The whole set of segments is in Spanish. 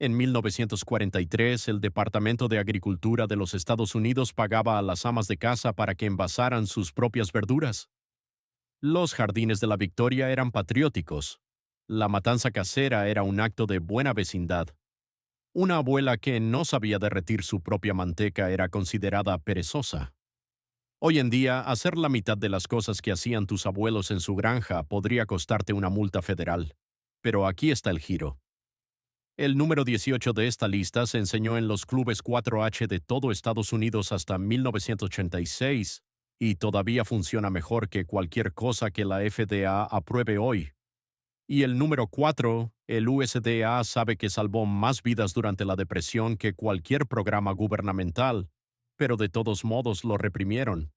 En 1943, el Departamento de Agricultura de los Estados Unidos pagaba a las amas de casa para que envasaran sus propias verduras. Los jardines de la Victoria eran patrióticos. La matanza casera era un acto de buena vecindad. Una abuela que no sabía derretir su propia manteca era considerada perezosa. Hoy en día, hacer la mitad de las cosas que hacían tus abuelos en su granja podría costarte una multa federal. Pero aquí está el giro. El número 18 de esta lista se enseñó en los clubes 4H de todo Estados Unidos hasta 1986 y todavía funciona mejor que cualquier cosa que la FDA apruebe hoy. Y el número 4, el USDA sabe que salvó más vidas durante la depresión que cualquier programa gubernamental, pero de todos modos lo reprimieron.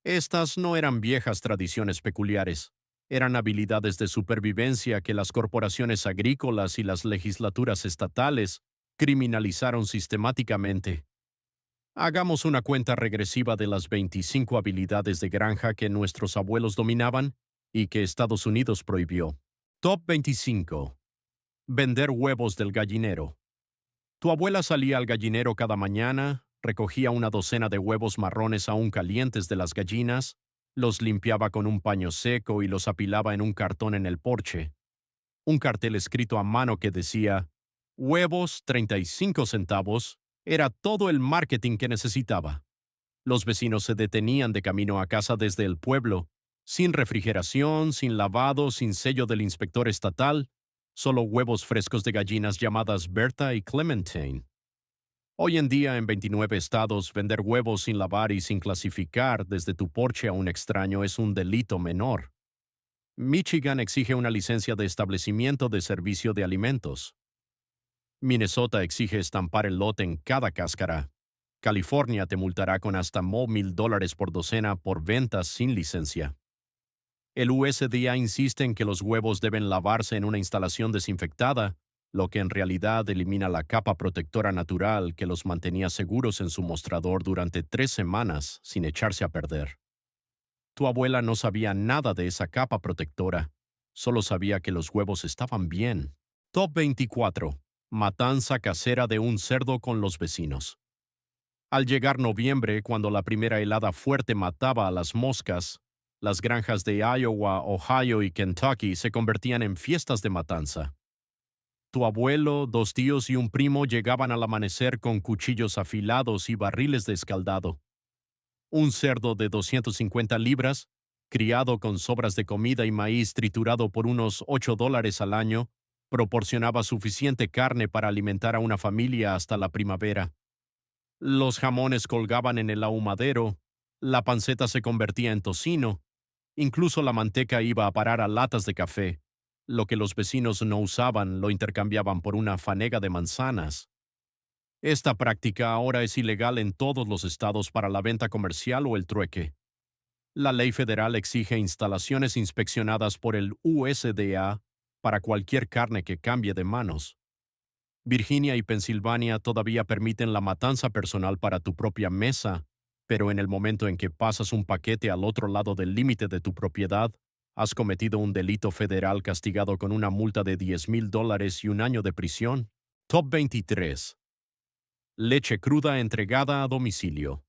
Estas no eran viejas tradiciones peculiares, eran habilidades de supervivencia que las corporaciones agrícolas y las legislaturas estatales criminalizaron sistemáticamente. Hagamos una cuenta regresiva de las 25 habilidades de granja que nuestros abuelos dominaban y que Estados Unidos prohibió. Top 25. Vender huevos del gallinero. Tu abuela salía al gallinero cada mañana, recogía una docena de huevos marrones aún calientes de las gallinas, los limpiaba con un paño seco y los apilaba en un cartón en el porche. Un cartel escrito a mano que decía, huevos 35 centavos, era todo el marketing que necesitaba. Los vecinos se detenían de camino a casa desde el pueblo, sin refrigeración, sin lavado, sin sello del inspector estatal, solo huevos frescos de gallinas llamadas Berta y Clementine. Hoy en día, en 29 estados, vender huevos sin lavar y sin clasificar desde tu porche a un extraño es un delito menor. Michigan exige una licencia de establecimiento de servicio de alimentos. Minnesota exige estampar el lote en cada cáscara. California te multará con hasta $1,000 por docena por ventas sin licencia. El USDA insiste en que los huevos deben lavarse en una instalación desinfectada, lo que en realidad elimina la capa protectora natural que los mantenía seguros en su mostrador durante 3 semanas sin echarse a perder. Tu abuela no sabía nada de esa capa protectora, solo sabía que los huevos estaban bien. Top 24. Matanza casera de un cerdo con los vecinos. Al llegar noviembre, cuando la primera helada fuerte mataba a las moscas, las granjas de Iowa, Ohio y Kentucky se convertían en fiestas de matanza. Tu abuelo, 2 tíos y un primo llegaban al amanecer con cuchillos afilados y barriles de escaldado. Un cerdo de 250 libras, criado con sobras de comida y maíz triturado por unos $8 al año, proporcionaba suficiente carne para alimentar a una familia hasta la primavera. Los jamones colgaban en el ahumadero, la panceta se convertía en tocino, incluso la manteca iba a parar a latas de café. Lo que los vecinos no usaban lo intercambiaban por una fanega de manzanas. Esta práctica ahora es ilegal en todos los estados para la venta comercial o el trueque. La ley federal exige instalaciones inspeccionadas por el USDA para cualquier carne que cambie de manos. Virginia y Pensilvania todavía permiten la matanza personal para tu propia mesa, pero en el momento en que pasas un paquete al otro lado del límite de tu propiedad, has cometido un delito federal castigado con una multa de $10,000 y un año de prisión. Top 23. Leche cruda entregada a domicilio.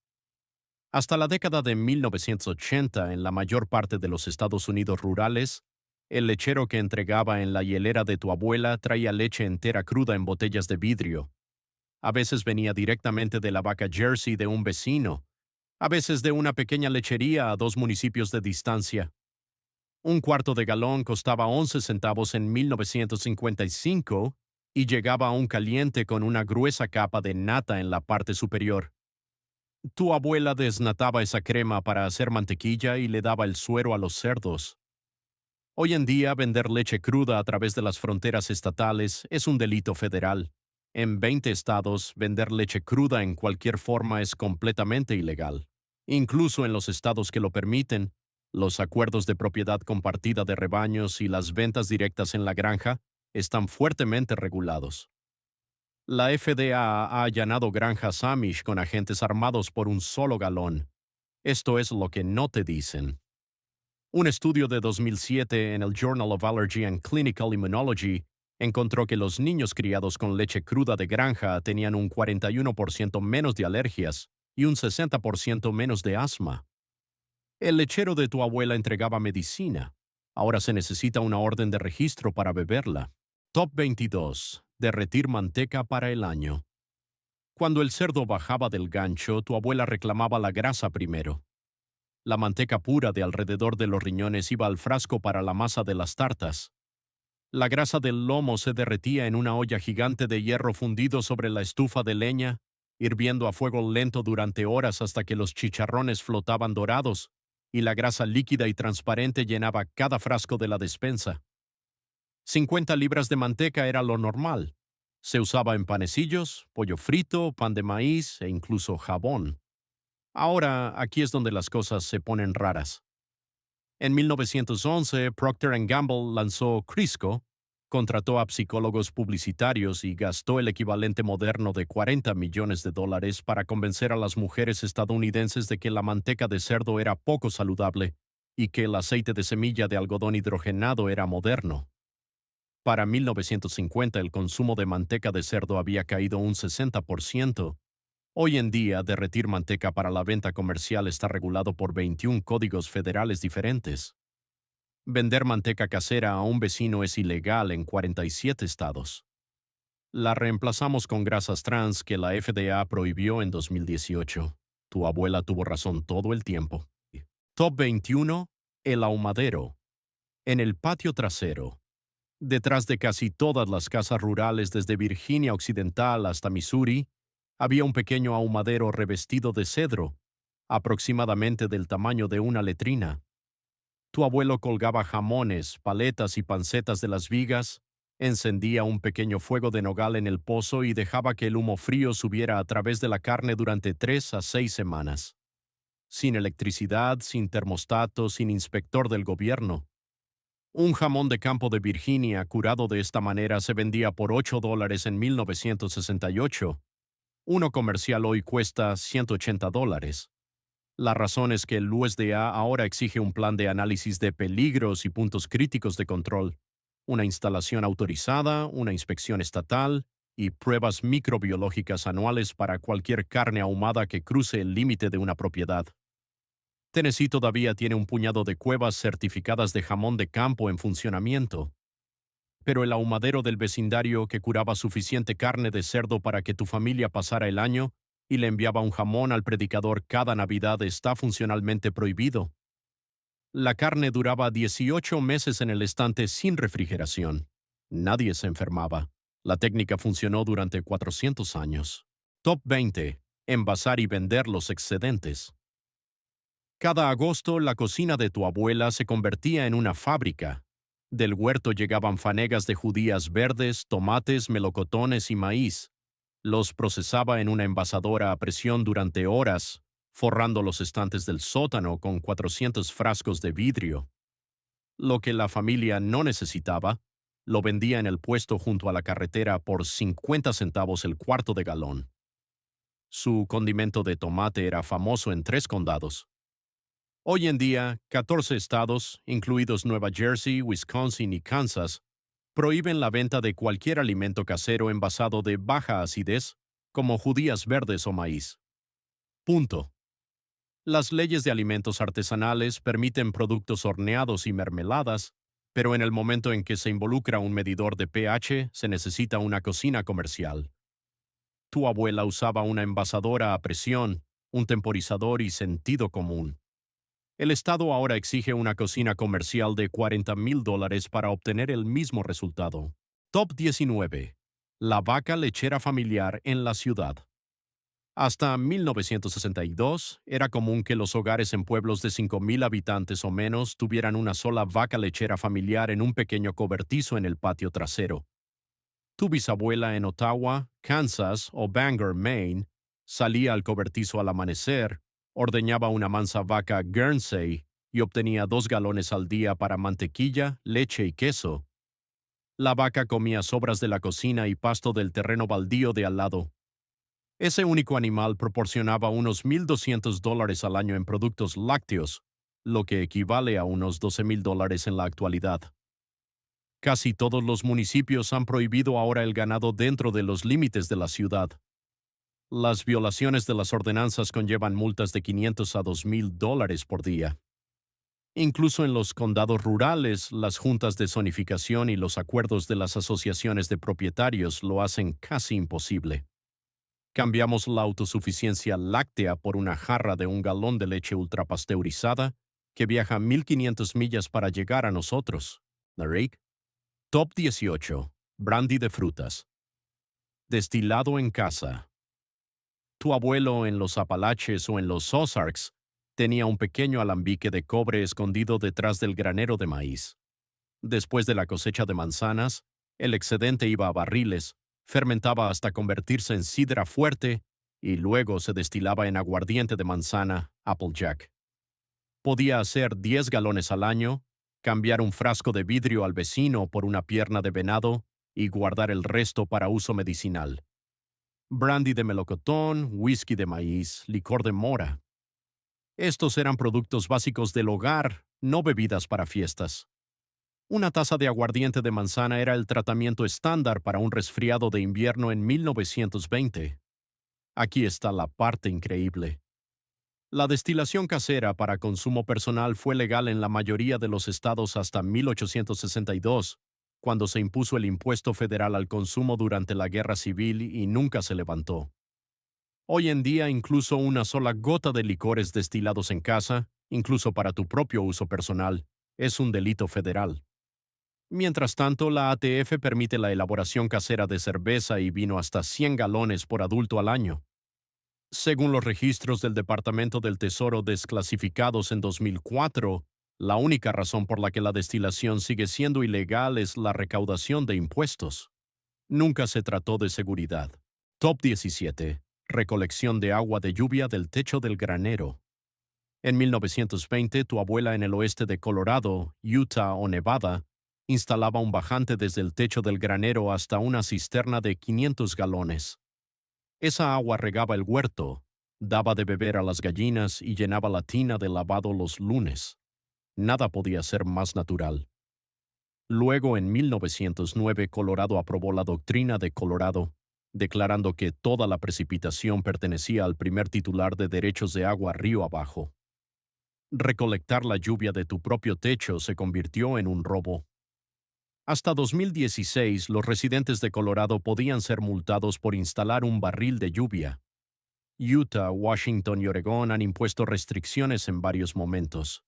Hasta la década de 1980, en la mayor parte de los Estados Unidos rurales, el lechero que entregaba en la hielera de tu abuela traía leche entera cruda en botellas de vidrio. A veces venía directamente de la vaca Jersey de un vecino, a veces de una pequeña lechería a 2 municipios de distancia. Un cuarto de galón costaba 11 centavos en 1955 y llegaba aún caliente con una gruesa capa de nata en la parte superior. Tu abuela desnataba esa crema para hacer mantequilla y le daba el suero a los cerdos. Hoy en día, vender leche cruda a través de las fronteras estatales es un delito federal. En 20 estados, vender leche cruda en cualquier forma es completamente ilegal. Incluso en los estados que lo permiten, los acuerdos de propiedad compartida de rebaños y las ventas directas en la granja están fuertemente regulados. La FDA ha allanado granjas Amish con agentes armados por un solo galón. Esto es lo que no te dicen. Un estudio de 2007 en el Journal of Allergy and Clinical Immunology Encontró que los niños criados con leche cruda de granja tenían un 41% menos de alergias y un 60% menos de asma. El lechero de tu abuela entregaba medicina. Ahora se necesita una orden de registro para beberla. Top 22. Derretir manteca para el año. Cuando el cerdo bajaba del gancho, tu abuela reclamaba la grasa primero. La manteca pura de alrededor de los riñones iba al frasco para la masa de las tartas. La grasa del lomo se derretía en una olla gigante de hierro fundido sobre la estufa de leña, hirviendo a fuego lento durante horas hasta que los chicharrones flotaban dorados y la grasa líquida y transparente llenaba cada frasco de la despensa. 50 libras de manteca era lo normal. Se usaba en panecillos, pollo frito, pan de maíz e incluso jabón. Ahora, aquí es donde las cosas se ponen raras. En 1911, Procter Gamble lanzó Crisco, contrató a psicólogos publicitarios y gastó el equivalente moderno de $40 millones para convencer a las mujeres estadounidenses de que la manteca de cerdo era poco saludable y que el aceite de semilla de algodón hidrogenado era moderno. Para 1950 el consumo de manteca de cerdo había caído un 60%. Hoy en día, derretir manteca para la venta comercial está regulado por 21 códigos federales diferentes. Vender manteca casera a un vecino es ilegal en 47 estados. La reemplazamos con grasas trans que la FDA prohibió en 2018. Tu abuela tuvo razón todo el tiempo. Top 21. El ahumadero. En el patio trasero. Detrás de casi todas las casas rurales desde Virginia Occidental hasta Missouri, había un pequeño ahumadero revestido de cedro, aproximadamente del tamaño de una letrina. Tu abuelo colgaba jamones, paletas y pancetas de las vigas, encendía un pequeño fuego de nogal en el pozo y dejaba que el humo frío subiera a través de la carne durante 3 a 6 semanas. Sin electricidad, sin termostato, sin inspector del gobierno. Un jamón de campo de Virginia curado de esta manera se vendía por $8 en 1968. Uno comercial hoy cuesta $180. La razón es que el USDA ahora exige un plan de análisis de peligros y puntos críticos de control, una instalación autorizada, una inspección estatal y pruebas microbiológicas anuales para cualquier carne ahumada que cruce el límite de una propiedad. Tennessee todavía tiene un puñado de cuevas certificadas de jamón de campo en funcionamiento, pero el ahumadero del vecindario que curaba suficiente carne de cerdo para que tu familia pasara el año y le enviaba un jamón al predicador cada Navidad está funcionalmente prohibido. La carne duraba 18 meses en el estante sin refrigeración. Nadie se enfermaba. La técnica funcionó durante 400 años. Top 20. Envasar y vender los excedentes. Cada agosto la cocina de tu abuela se convertía en una fábrica. Del huerto llegaban fanegas de judías verdes, tomates, melocotones y maíz. Los procesaba en una envasadora a presión durante horas, forrando los estantes del sótano con 400 frascos de vidrio. Lo que la familia no necesitaba, lo vendía en el puesto junto a la carretera por 50 centavos el cuarto de galón. Su condimento de tomate era famoso en 3 condados. Hoy en día, 14 estados, incluidos Nueva Jersey, Wisconsin y Kansas, prohíben la venta de cualquier alimento casero envasado de baja acidez, como judías verdes o maíz. Punto. Las leyes de alimentos artesanales permiten productos horneados y mermeladas, pero en el momento en que se involucra un medidor de pH, se necesita una cocina comercial. Tu abuela usaba una envasadora a presión, un temporizador y sentido común. El Estado ahora exige una cocina comercial de $40,000 para obtener el mismo resultado. Top 19. La vaca lechera familiar en la ciudad. Hasta 1962, era común que los hogares en pueblos de 5,000 habitantes o menos tuvieran una sola vaca lechera familiar en un pequeño cobertizo en el patio trasero. Tu bisabuela en Ottawa, Kansas o Bangor, Maine, salía al cobertizo al amanecer, ordeñaba una mansa vaca Guernsey y obtenía 2 galones al día para mantequilla, leche y queso. La vaca comía sobras de la cocina y pasto del terreno baldío de al lado. Ese único animal proporcionaba unos $1,200 al año en productos lácteos, lo que equivale a unos $12,000 en la actualidad. Casi todos los municipios han prohibido ahora el ganado dentro de los límites de la ciudad. Las violaciones de las ordenanzas conllevan multas de 500 a $2,000 por día. Incluso en los condados rurales, las juntas de zonificación y los acuerdos de las asociaciones de propietarios lo hacen casi imposible. Cambiamos la autosuficiencia láctea por una jarra de 1 galón de leche ultrapasteurizada que viaja 1,500 millas para llegar a nosotros. Narek. Top 18. Brandy de frutas. Destilado en casa. Tu abuelo en los Apalaches o en los Ozarks tenía un pequeño alambique de cobre escondido detrás del granero de maíz. Después de la cosecha de manzanas, el excedente iba a barriles, fermentaba hasta convertirse en sidra fuerte y luego se destilaba en aguardiente de manzana, Applejack. Podía hacer 10 galones al año, cambiar un frasco de vidrio al vecino por una pierna de venado y guardar el resto para uso medicinal. Brandy de melocotón, whisky de maíz, licor de mora. Estos eran productos básicos del hogar, no bebidas para fiestas. Una taza de aguardiente de manzana era el tratamiento estándar para un resfriado de invierno en 1920. Aquí está la parte increíble. La destilación casera para consumo personal fue legal en la mayoría de los estados hasta 1862, cuando se impuso el impuesto federal al consumo durante la Guerra Civil y nunca se levantó. Hoy en día, incluso una sola gota de licores destilados en casa, incluso para tu propio uso personal, es un delito federal. Mientras tanto, la ATF permite la elaboración casera de cerveza y vino hasta 100 galones por adulto al año. Según los registros del Departamento del Tesoro desclasificados en 2004, la única razón por la que la destilación sigue siendo ilegal es la recaudación de impuestos. Nunca se trató de seguridad. Top 17. Recolección de agua de lluvia del techo del granero. En 1920, tu abuela en el oeste de Colorado, Utah o Nevada, instalaba un bajante desde el techo del granero hasta una cisterna de 500 galones. Esa agua regaba el huerto, daba de beber a las gallinas y llenaba la tina de lavado los lunes. Nada podía ser más natural. Luego, en 1909, Colorado aprobó la doctrina de Colorado, declarando que toda la precipitación pertenecía al primer titular de derechos de agua río abajo. Recolectar la lluvia de tu propio techo se convirtió en un robo. Hasta 2016, los residentes de Colorado podían ser multados por instalar un barril de lluvia. Utah, Washington y Oregón han impuesto restricciones en varios momentos.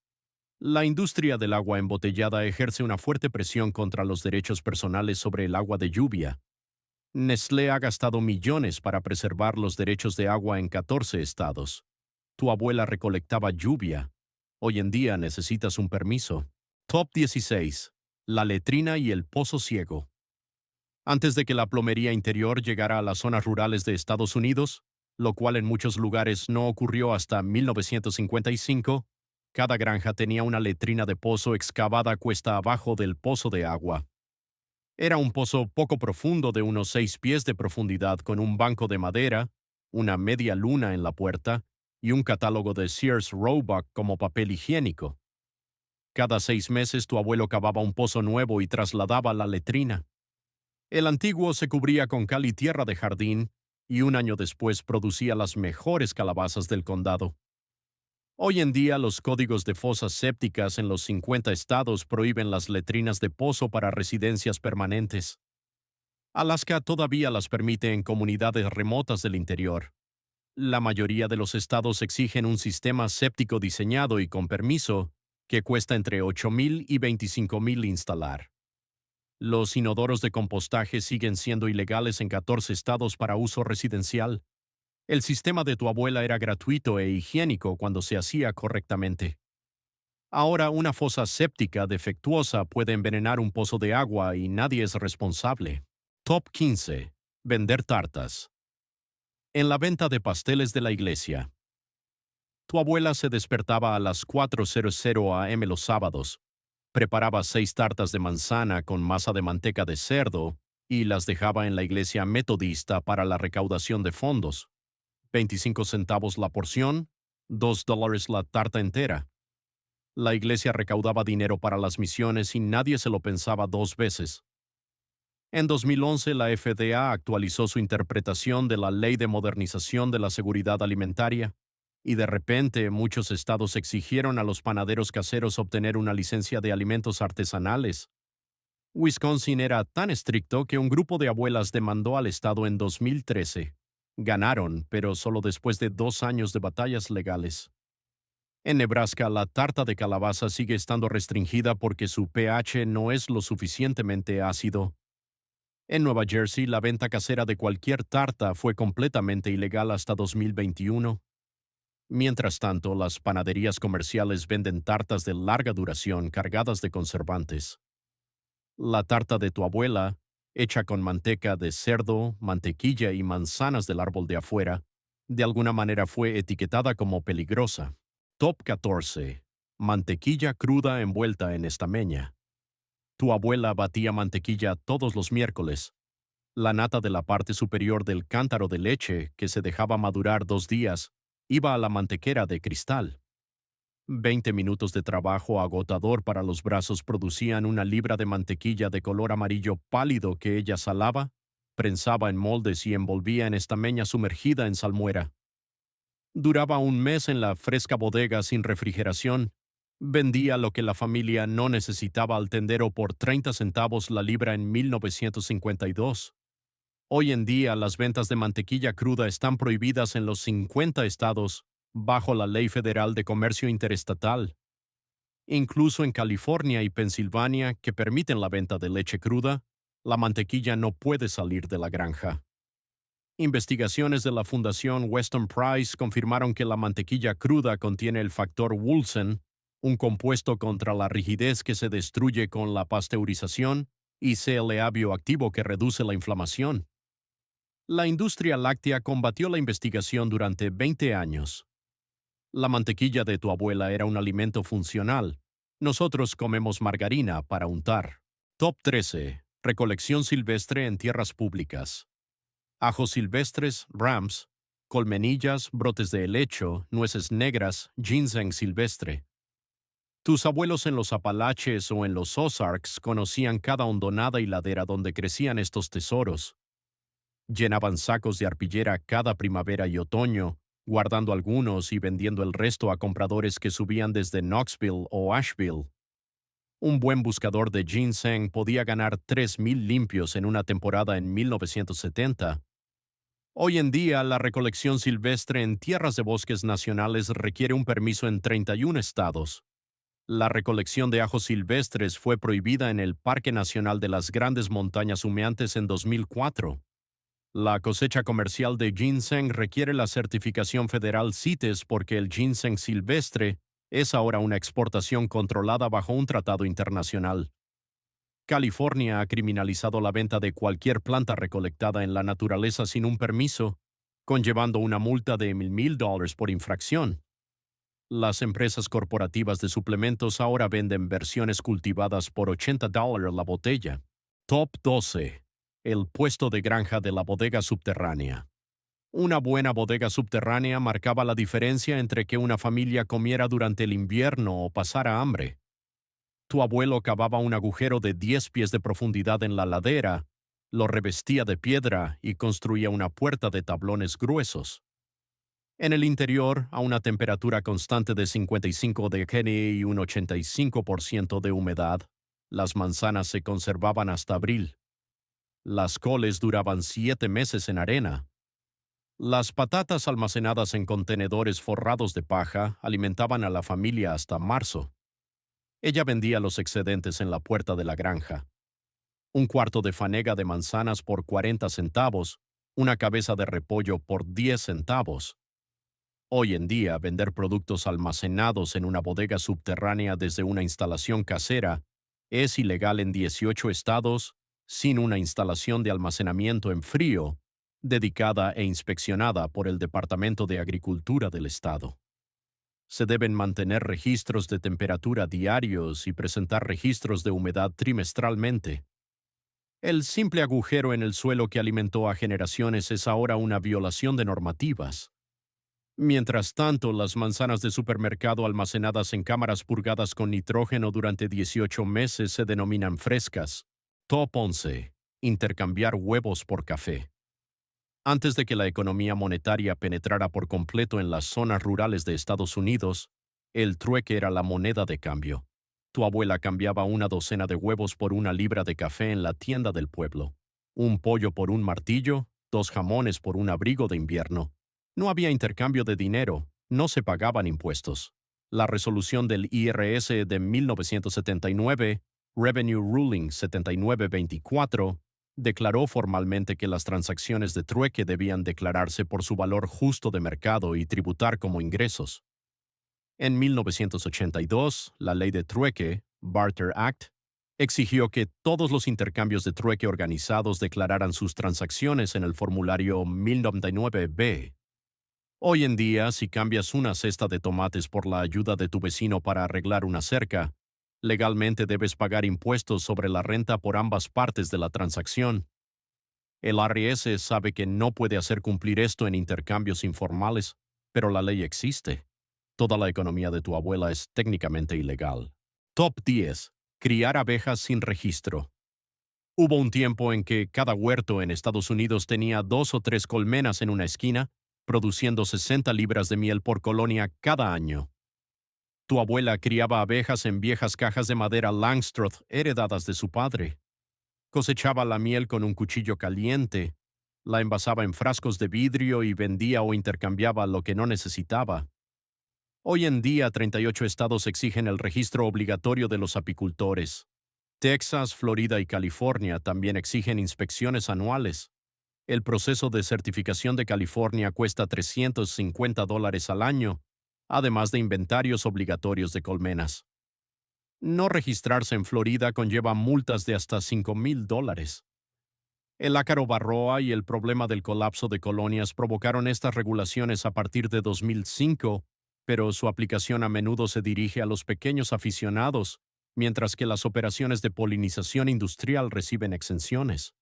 La industria del agua embotellada ejerce una fuerte presión contra los derechos personales sobre el agua de lluvia. Nestlé ha gastado millones para preservar los derechos de agua en 14 estados. Tu abuela recolectaba lluvia. Hoy en día necesitas un permiso. Top 16. La letrina y el pozo ciego. Antes de que la plomería interior llegara a las zonas rurales de Estados Unidos, lo cual en muchos lugares no ocurrió hasta 1955, cada granja tenía una letrina de pozo excavada cuesta abajo del pozo de agua. Era un pozo poco profundo de unos 6 pies de profundidad con un banco de madera, una media luna en la puerta y un catálogo de Sears Roebuck como papel higiénico. Cada 6 meses tu abuelo cavaba un pozo nuevo y trasladaba la letrina. El antiguo se cubría con cal y tierra de jardín y un año después producía las mejores calabazas del condado. Hoy en día los códigos de fosas sépticas en los 50 estados prohíben las letrinas de pozo para residencias permanentes. Alaska todavía las permite en comunidades remotas del interior. La mayoría de los estados exigen un sistema séptico diseñado y con permiso que cuesta entre $8,000 y $25,000 instalar. Los inodoros de compostaje siguen siendo ilegales en 14 estados para uso residencial. El sistema de tu abuela era gratuito e higiénico cuando se hacía correctamente. Ahora una fosa séptica defectuosa puede envenenar un pozo de agua y nadie es responsable. Top 15. Vender tartas. En la venta de pasteles de la iglesia. Tu abuela se despertaba a las 4:00 a.m. los sábados, preparaba 6 tartas de manzana con masa de manteca de cerdo y las dejaba en la iglesia metodista para la recaudación de fondos. 25 centavos la porción, $2 la tarta entera. La iglesia recaudaba dinero para las misiones y nadie se lo pensaba dos veces. En 2011, la FDA actualizó su interpretación de la Ley de Modernización de la Seguridad Alimentaria, y de repente muchos estados exigieron a los panaderos caseros obtener una licencia de alimentos artesanales. Wisconsin era tan estricto que un grupo de abuelas demandó al estado en 2013. Ganaron, pero solo después de 2 años de batallas legales. En Nebraska, la tarta de calabaza sigue estando restringida porque su pH no es lo suficientemente ácido. En Nueva Jersey, la venta casera de cualquier tarta fue completamente ilegal hasta 2021. Mientras tanto, las panaderías comerciales venden tartas de larga duración cargadas de conservantes. La tarta de tu abuela, hecha con manteca de cerdo, mantequilla y manzanas del árbol de afuera, de alguna manera fue etiquetada como peligrosa. Top 14. Mantequilla cruda envuelta en estameña. Tu abuela batía mantequilla todos los miércoles. La nata de la parte superior del cántaro de leche, que se dejaba madurar 2 días, iba a la mantequera de cristal. 20 minutos de trabajo agotador para los brazos producían una libra de mantequilla de color amarillo pálido que ella salaba, prensaba en moldes y envolvía en estameña sumergida en salmuera. Duraba un mes en la fresca bodega sin refrigeración. Vendía lo que la familia no necesitaba al tendero por 30 centavos la libra en 1952. Hoy en día las ventas de mantequilla cruda están prohibidas en los 50 estados, bajo la Ley Federal de Comercio Interestatal. Incluso en California y Pensilvania, que permiten la venta de leche cruda, la mantequilla no puede salir de la granja. Investigaciones de la Fundación Weston Price confirmaron que la mantequilla cruda contiene el factor Woolsen, un compuesto contra la rigidez que se destruye con la pasteurización, y CLA bioactivo que reduce la inflamación. La industria láctea combatió la investigación durante 20 años. La mantequilla de tu abuela era un alimento funcional. Nosotros comemos margarina para untar. Top 13. Recolección silvestre en tierras públicas. Ajos silvestres, rams, colmenillas, brotes de helecho, nueces negras, ginseng silvestre. Tus abuelos en los Apalaches o en los Ozarks conocían cada hondonada y ladera donde crecían estos tesoros. Llenaban sacos de arpillera cada primavera y otoño, guardando algunos y vendiendo el resto a compradores que subían desde Knoxville o Asheville. Un buen buscador de ginseng podía ganar 3,000 limpios en una temporada en 1970. Hoy en día, la recolección silvestre en tierras de bosques nacionales requiere un permiso en 31 estados. La recolección de ajos silvestres fue prohibida en el Parque Nacional de las Grandes Montañas Humeantes en 2004. La cosecha comercial de ginseng requiere la certificación federal CITES porque el ginseng silvestre es ahora una exportación controlada bajo un tratado internacional. California ha criminalizado la venta de cualquier planta recolectada en la naturaleza sin un permiso, conllevando una multa de $1,000 por infracción. Las empresas corporativas de suplementos ahora venden versiones cultivadas por $80 la botella. Top 12. El puesto de granja de la bodega subterránea. Una buena bodega subterránea marcaba la diferencia entre que una familia comiera durante el invierno o pasara hambre. Tu abuelo cavaba un agujero de 10 pies de profundidad en la ladera, lo revestía de piedra y construía una puerta de tablones gruesos. En el interior, a una temperatura constante de 55 degrees y un 85% de humedad, las manzanas se conservaban hasta abril. Las coles duraban 7 meses en arena. Las patatas almacenadas en contenedores forrados de paja alimentaban a la familia hasta marzo. Ella vendía los excedentes en la puerta de la granja. Un cuarto de fanega de manzanas por 40 centavos, una cabeza de repollo por 10 centavos. Hoy en día, vender productos almacenados en una bodega subterránea desde una instalación casera es ilegal en 18 estados, sin una instalación de almacenamiento en frío, dedicada e inspeccionada por el Departamento de Agricultura del estado. Se deben mantener registros de temperatura diarios y presentar registros de humedad trimestralmente. El simple agujero en el suelo que alimentó a generaciones es ahora una violación de normativas. Mientras tanto, las manzanas de supermercado almacenadas en cámaras purgadas con nitrógeno durante 18 meses se denominan frescas. Top 11. Intercambiar huevos por café. Antes de que la economía monetaria penetrara por completo en las zonas rurales de Estados Unidos, el trueque era la moneda de cambio. Tu abuela cambiaba una docena de huevos por una libra de café en la tienda del pueblo, un pollo por un martillo, 2 jamones por un abrigo de invierno. No había intercambio de dinero, no se pagaban impuestos. La resolución del IRS de 1979, Revenue Ruling 7924, declaró formalmente que las transacciones de trueque debían declararse por su valor justo de mercado y tributar como ingresos. En 1982, la ley de trueque, Barter Act, exigió que todos los intercambios de trueque organizados declararan sus transacciones en el formulario 1099-B. Hoy en día, si cambias una cesta de tomates por la ayuda de tu vecino para arreglar una cerca, legalmente debes pagar impuestos sobre la renta por ambas partes de la transacción. El IRS sabe que no puede hacer cumplir esto en intercambios informales, pero la ley existe. Toda la economía de tu abuela es técnicamente ilegal. Top 10. Criar abejas sin registro. Hubo un tiempo en que cada huerto en Estados Unidos tenía 2 o 3 colmenas en una esquina, produciendo 60 libras de miel por colonia cada año. Tu abuela criaba abejas en viejas cajas de madera Langstroth heredadas de su padre. Cosechaba la miel con un cuchillo caliente, la envasaba en frascos de vidrio y vendía o intercambiaba lo que no necesitaba. Hoy en día, 38 estados exigen el registro obligatorio de los apicultores. Texas, Florida y California también exigen inspecciones anuales. El proceso de certificación de California cuesta $350 al año, además de inventarios obligatorios de colmenas. No registrarse en Florida conlleva multas de hasta $5,000. El ácaro varroa y el problema del colapso de colonias provocaron estas regulaciones a partir de 2005, pero su aplicación a menudo se dirige a los pequeños aficionados, mientras que las operaciones de polinización industrial reciben exenciones.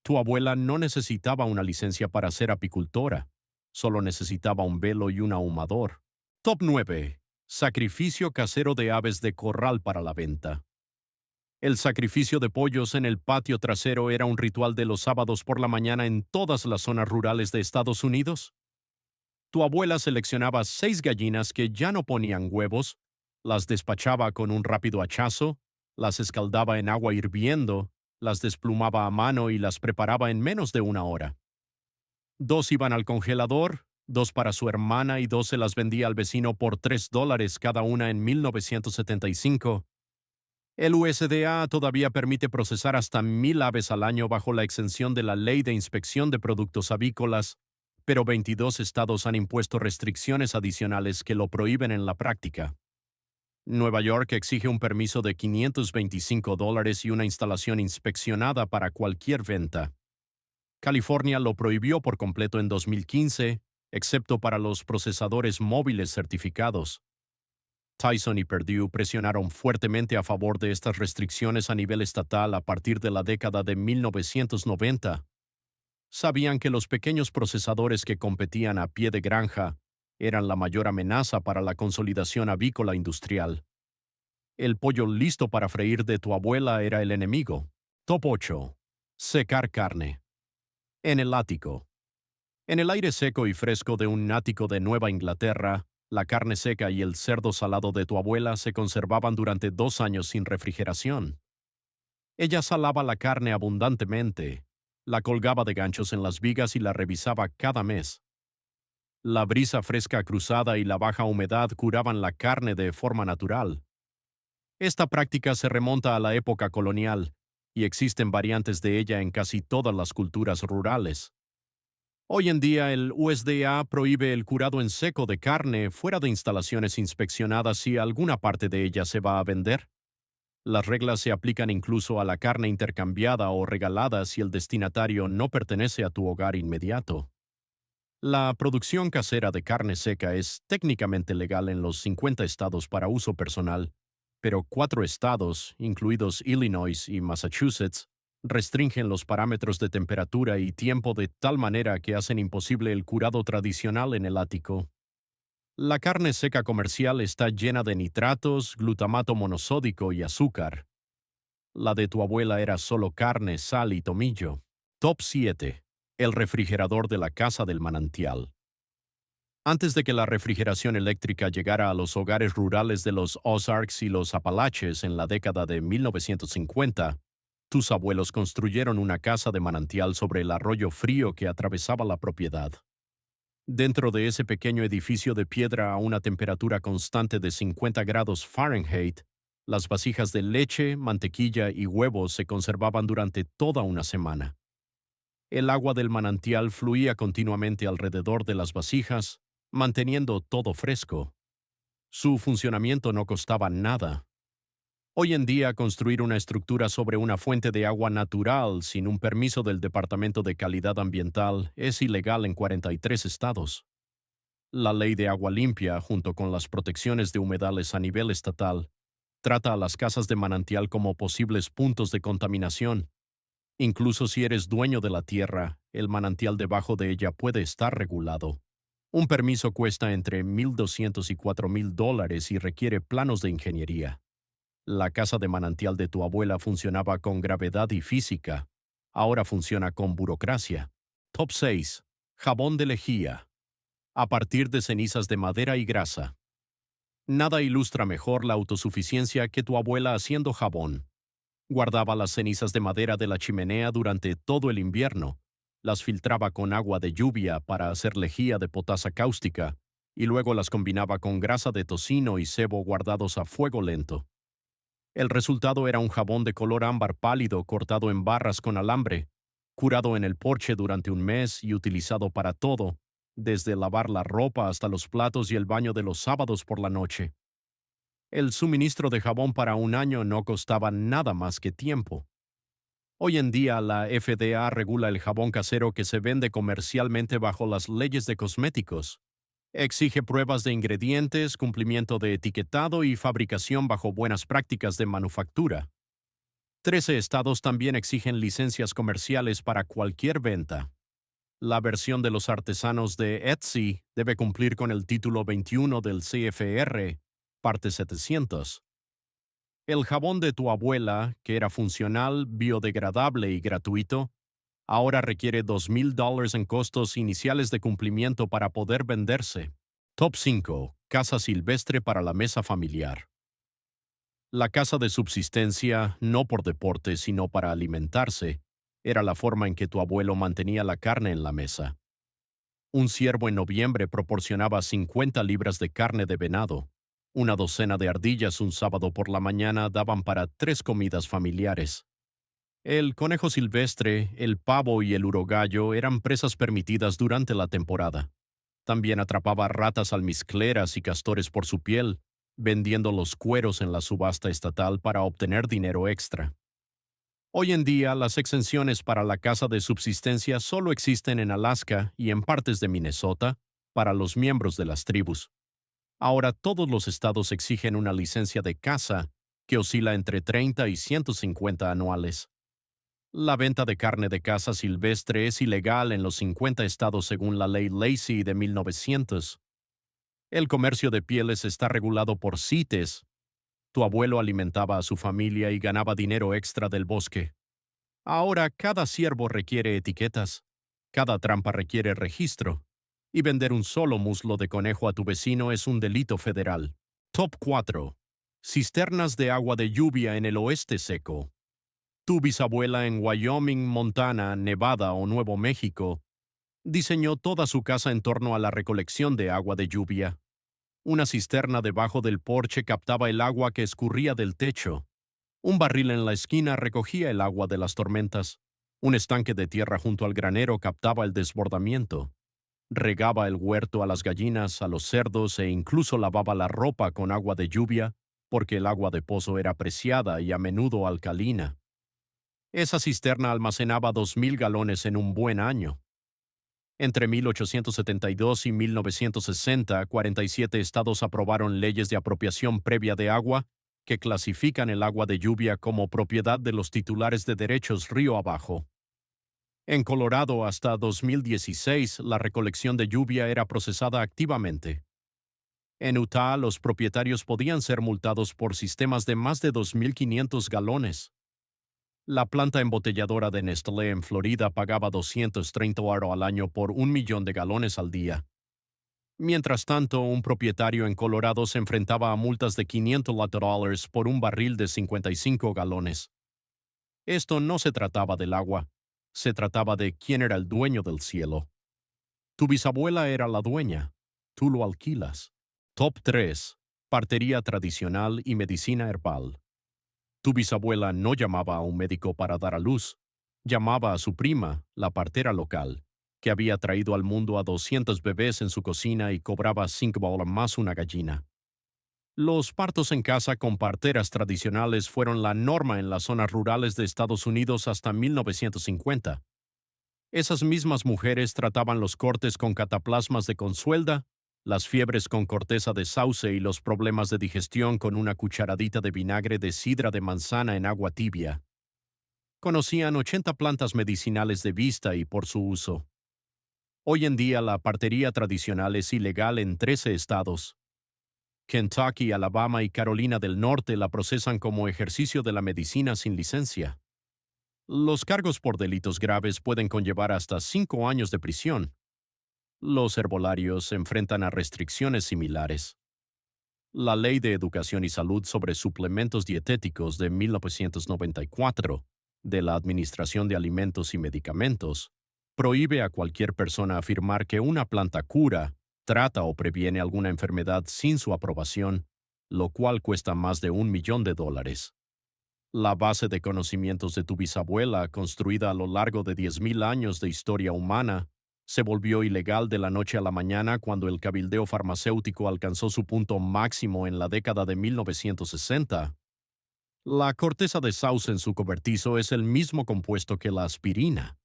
Tu abuela no necesitaba una licencia para ser apicultora, solo necesitaba un velo y un ahumador. Top 9. Sacrificio casero de aves de corral para la venta. El sacrificio de pollos en el patio trasero era un ritual de los sábados por la mañana en todas las zonas rurales de Estados Unidos. Tu abuela seleccionaba 6 gallinas que ya no ponían huevos, las despachaba con un rápido hachazo, las escaldaba en agua hirviendo, las desplumaba a mano y las preparaba en menos de una hora. 2 iban al congelador, 2 para su hermana y 2 se las vendía al vecino por $3 cada una en 1975. El USDA todavía permite procesar hasta 1,000 aves al año bajo la exención de la Ley de Inspección de Productos Avícolas, pero 22 estados han impuesto restricciones adicionales que lo prohíben en la práctica. Nueva York exige un permiso de $525 y una instalación inspeccionada para cualquier venta. California lo prohibió por completo en 2015, excepto para los procesadores móviles certificados. Tyson y Purdue presionaron fuertemente a favor de estas restricciones a nivel estatal a partir de la década de 1990. Sabían que los pequeños procesadores que competían a pie de granja eran la mayor amenaza para la consolidación avícola industrial. El pollo listo para freír de tu abuela era el enemigo. Top 8. Secar carne. En el ático. En el aire seco y fresco de un ático de Nueva Inglaterra, la carne seca y el cerdo salado de tu abuela se conservaban durante 2 años sin refrigeración. Ella salaba la carne abundantemente, la colgaba de ganchos en las vigas y la revisaba cada mes. La brisa fresca cruzada y la baja humedad curaban la carne de forma natural. Esta práctica se remonta a la época colonial, y existen variantes de ella en casi todas las culturas rurales. Hoy en día el USDA prohíbe el curado en seco de carne fuera de instalaciones inspeccionadas si alguna parte de ella se va a vender. Las reglas se aplican incluso a la carne intercambiada o regalada si el destinatario no pertenece a tu hogar inmediato. La producción casera de carne seca es técnicamente legal en los 50 estados para uso personal, pero 4 estados, incluidos Illinois y Massachusetts, Restringen los parámetros de temperatura y tiempo de tal manera que hacen imposible el curado tradicional en el ático. La carne seca comercial está llena de nitratos, glutamato monosódico y azúcar. La de tu abuela era solo carne, sal y tomillo. Top 7. El refrigerador de la casa del manantial. Antes de que la refrigeración eléctrica llegara a los hogares rurales de los Ozarks y los Apalaches en la década de 1950, tus abuelos construyeron una casa de manantial sobre el arroyo frío que atravesaba la propiedad. Dentro de ese pequeño edificio de piedra a una temperatura constante de 50 grados Fahrenheit, las vasijas de leche, mantequilla y huevos se conservaban durante toda una semana. El agua del manantial fluía continuamente alrededor de las vasijas, manteniendo todo fresco. Su funcionamiento no costaba nada. Hoy en día, construir una estructura sobre una fuente de agua natural sin un permiso del Departamento de Calidad Ambiental es ilegal en 43 estados. La Ley de Agua Limpia, junto con las protecciones de humedales a nivel estatal, trata a las casas de manantial como posibles puntos de contaminación. Incluso si eres dueño de la tierra, el manantial debajo de ella puede estar regulado. Un permiso cuesta entre $1,200 y $4,000 y requiere planos de ingeniería. La casa de manantial de tu abuela funcionaba con gravedad y física. Ahora funciona con burocracia. Top 6. Jabón de lejía. A partir de cenizas de madera y grasa. Nada ilustra mejor la autosuficiencia que tu abuela haciendo jabón. Guardaba las cenizas de madera de la chimenea durante todo el invierno, las filtraba con agua de lluvia para hacer lejía de potasa cáustica, y luego las combinaba con grasa de tocino y cebo guardados a fuego lento. El resultado era un jabón de color ámbar pálido cortado en barras con alambre, curado en el porche durante un mes y utilizado para todo, desde lavar la ropa hasta los platos y el baño de los sábados por la noche. El suministro de jabón para un año no costaba nada más que tiempo. Hoy en día la FDA regula el jabón casero que se vende comercialmente bajo las leyes de cosméticos. Exige pruebas de ingredientes, cumplimiento de etiquetado y fabricación bajo buenas prácticas de manufactura. 13 estados también exigen licencias comerciales para cualquier venta. La versión de los artesanos de Etsy debe cumplir con el título 21 del CFR, parte 700. El jabón de tu abuela, que era funcional, biodegradable y gratuito, ahora requiere $2,000 en costos iniciales de cumplimiento para poder venderse. Top 5. Casa silvestre para la mesa familiar. La casa de subsistencia, no por deporte, sino para alimentarse, era la forma en que tu abuelo mantenía la carne en la mesa. Un ciervo en noviembre proporcionaba 50 libras de carne de venado. Una docena de ardillas un sábado por la mañana daban para 3 comidas familiares. El conejo silvestre, el pavo y el urogallo eran presas permitidas durante la temporada. También atrapaba ratas almizcleras y castores por su piel, vendiendo los cueros en la subasta estatal para obtener dinero extra. Hoy en día, las exenciones para la caza de subsistencia solo existen en Alaska y en partes de Minnesota para los miembros de las tribus. Ahora todos los estados exigen una licencia de caza que oscila entre 30 y 150 anuales. La venta de carne de caza silvestre es ilegal en los 50 estados según la ley Lacey de 1900. El comercio de pieles está regulado por CITES. Tu abuelo alimentaba a su familia y ganaba dinero extra del bosque. Ahora cada ciervo requiere etiquetas, cada trampa requiere registro, y vender un solo muslo de conejo a tu vecino es un delito federal. Top 4. Cisternas de agua de lluvia en el oeste seco. Tu bisabuela en Wyoming, Montana, Nevada o Nuevo México diseñó toda su casa en torno a la recolección de agua de lluvia. Una cisterna debajo del porche captaba el agua que escurría del techo. Un barril en la esquina recogía el agua de las tormentas. Un estanque de tierra junto al granero captaba el desbordamiento. Regaba el huerto a las gallinas, a los cerdos e incluso lavaba la ropa con agua de lluvia, porque el agua de pozo era preciada y a menudo alcalina. Esa cisterna almacenaba 2,000 galones en un buen año. Entre 1872 y 1960, 47 estados aprobaron leyes de apropiación previa de agua que clasifican el agua de lluvia como propiedad de los titulares de derechos río abajo. En Colorado, hasta 2016, la recolección de lluvia era procesada activamente. En Utah, los propietarios podían ser multados por sistemas de más de 2.500 galones. La planta embotelladora de Nestlé en Florida pagaba $230 al año por 1 millón de galones al día. Mientras tanto, un propietario en Colorado se enfrentaba a multas de $500 por un barril de 55 galones. Esto no se trataba del agua, se trataba de quién era el dueño del cielo. Tu bisabuela era la dueña, tú lo alquilas. Top 3. Partería tradicional y medicina herbal. Tu bisabuela no llamaba a un médico para dar a luz, llamaba a su prima, la partera local, que había traído al mundo a 200 bebés en su cocina y cobraba $5 más una gallina. Los partos en casa con parteras tradicionales fueron la norma en las zonas rurales de Estados Unidos hasta 1950. Esas mismas mujeres trataban los cortes con cataplasmas de consuelda, las fiebres con corteza de sauce y los problemas de digestión con una cucharadita de vinagre de sidra de manzana en agua tibia. Conocían 80 plantas medicinales de vista y por su uso. Hoy en día la partería tradicional es ilegal en 13 estados. Kentucky, Alabama y Carolina del Norte la procesan como ejercicio de la medicina sin licencia. Los cargos por delitos graves pueden conllevar hasta 5 años de prisión. Los herbolarios se enfrentan a restricciones similares. La Ley de Educación y Salud sobre Suplementos Dietéticos de 1994, de la Administración de Alimentos y Medicamentos, prohíbe a cualquier persona afirmar que una planta cura, trata o previene alguna enfermedad sin su aprobación, lo cual cuesta más de $1 millón. La base de conocimientos de tu bisabuela, construida a lo largo de 10.000 años de historia humana, se volvió ilegal de la noche a la mañana cuando el cabildeo farmacéutico alcanzó su punto máximo en la década de 1960. La corteza de sauce en su cobertizo es el mismo compuesto que la aspirina.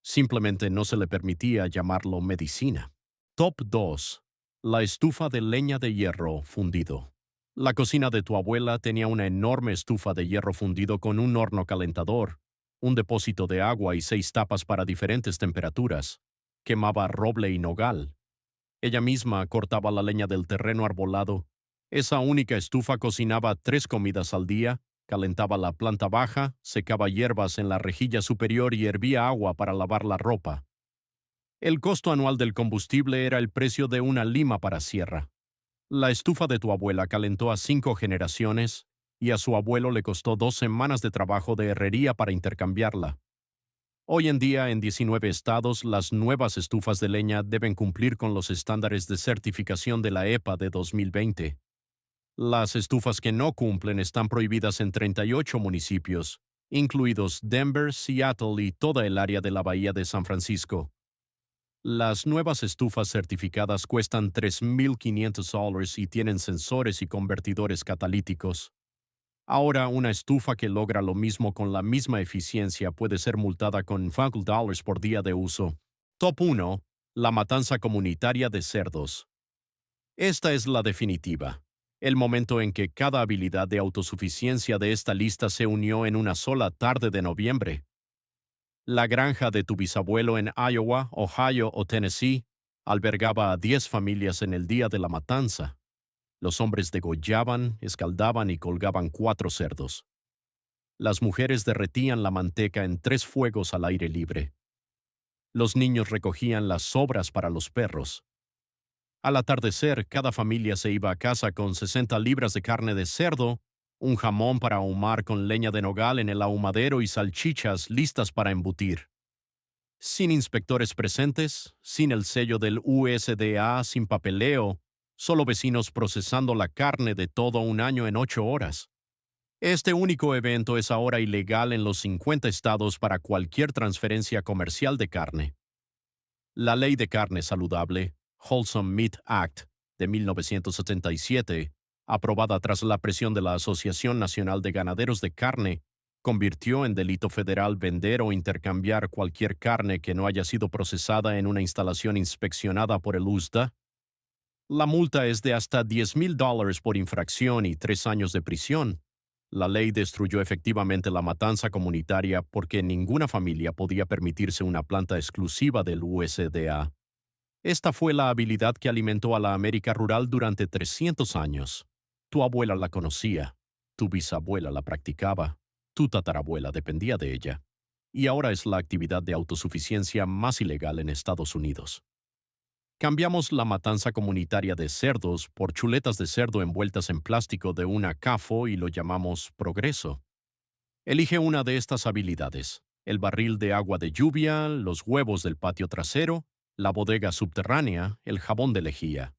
Simplemente no se le permitía llamarlo medicina. Top 2. La estufa de leña de hierro fundido. La cocina de tu abuela tenía una enorme estufa de hierro fundido con un horno calentador, un depósito de agua y 6 tapas para diferentes temperaturas. Quemaba roble y nogal. Ella misma cortaba la leña del terreno arbolado. Esa única estufa cocinaba 3 comidas al día, calentaba la planta baja, secaba hierbas en la rejilla superior y hervía agua para lavar la ropa. El costo anual del combustible era el precio de una lima para sierra. La estufa de tu abuela calentó a 5 generaciones y a su abuelo le costó 2 semanas de trabajo de herrería para intercambiarla. Hoy en día, en 19 estados, las nuevas estufas de leña deben cumplir con los estándares de certificación de la EPA de 2020. Las estufas que no cumplen están prohibidas en 38 municipios, incluidos Denver, Seattle y toda el área de la Bahía de San Francisco. Las nuevas estufas certificadas cuestan $3.500 y tienen sensores y convertidores catalíticos. Ahora, una estufa que logra lo mismo con la misma eficiencia puede ser multada con $5 por día de uso. Top 1. La matanza comunitaria de cerdos. Esta es la definitiva. El momento en que cada habilidad de autosuficiencia de esta lista se unió en una sola tarde de noviembre. La granja de tu bisabuelo en Iowa, Ohio o Tennessee albergaba a 10 familias en el día de la matanza. Los hombres degollaban, escaldaban y colgaban 4 cerdos. Las mujeres derretían la manteca en 3 fuegos al aire libre. Los niños recogían las sobras para los perros. Al atardecer, cada familia se iba a casa con 60 libras de carne de cerdo, un jamón para ahumar con leña de nogal en el ahumadero y salchichas listas para embutir. Sin inspectores presentes, sin el sello del USDA, sin papeleo, solo vecinos procesando la carne de todo un año en 8 horas. Este único evento es ahora ilegal en los 50 estados para cualquier transferencia comercial de carne. La Ley de Carne Saludable, Wholesome Meat Act, de 1977, aprobada tras la presión de la Asociación Nacional de Ganaderos de Carne, convirtió en delito federal vender o intercambiar cualquier carne que no haya sido procesada en una instalación inspeccionada por el USDA. La multa es de hasta $10,000 por infracción y 3 años de prisión, La ley destruyó efectivamente la matanza comunitaria porque ninguna familia podía permitirse una planta exclusiva del USDA. Esta fue la habilidad que alimentó a la América rural durante 300 años. Tu abuela la conocía, tu bisabuela la practicaba, tu tatarabuela dependía de ella. Y ahora es la actividad de autosuficiencia más ilegal en Estados Unidos. Cambiamos la matanza comunitaria de cerdos por chuletas de cerdo envueltas en plástico de una CAFO y lo llamamos progreso. Elige una de estas habilidades: el barril de agua de lluvia, los huevos del patio trasero, la bodega subterránea, el jabón de lejía.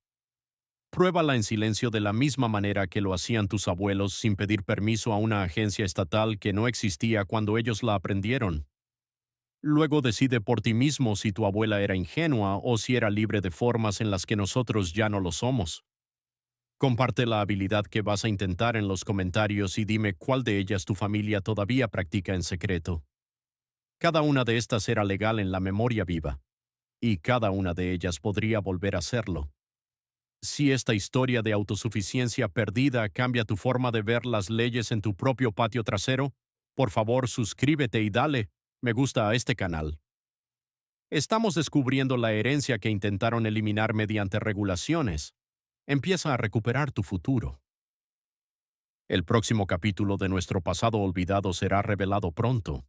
Pruébala en silencio de la misma manera que lo hacían tus abuelos sin pedir permiso a una agencia estatal que no existía cuando ellos la aprendieron. Luego decide por ti mismo si tu abuela era ingenua o si era libre de formas en las que nosotros ya no lo somos. Comparte la habilidad que vas a intentar en los comentarios y dime cuál de ellas tu familia todavía practica en secreto. Cada una de estas era legal en la memoria viva, y cada una de ellas podría volver a serlo. Si esta historia de autosuficiencia perdida cambia tu forma de ver las leyes en tu propio patio trasero, por favor suscríbete y dale me gusta a este canal. Estamos descubriendo la herencia que intentaron eliminar mediante regulaciones. Empieza a recuperar tu futuro. El próximo capítulo de nuestro pasado olvidado será revelado pronto.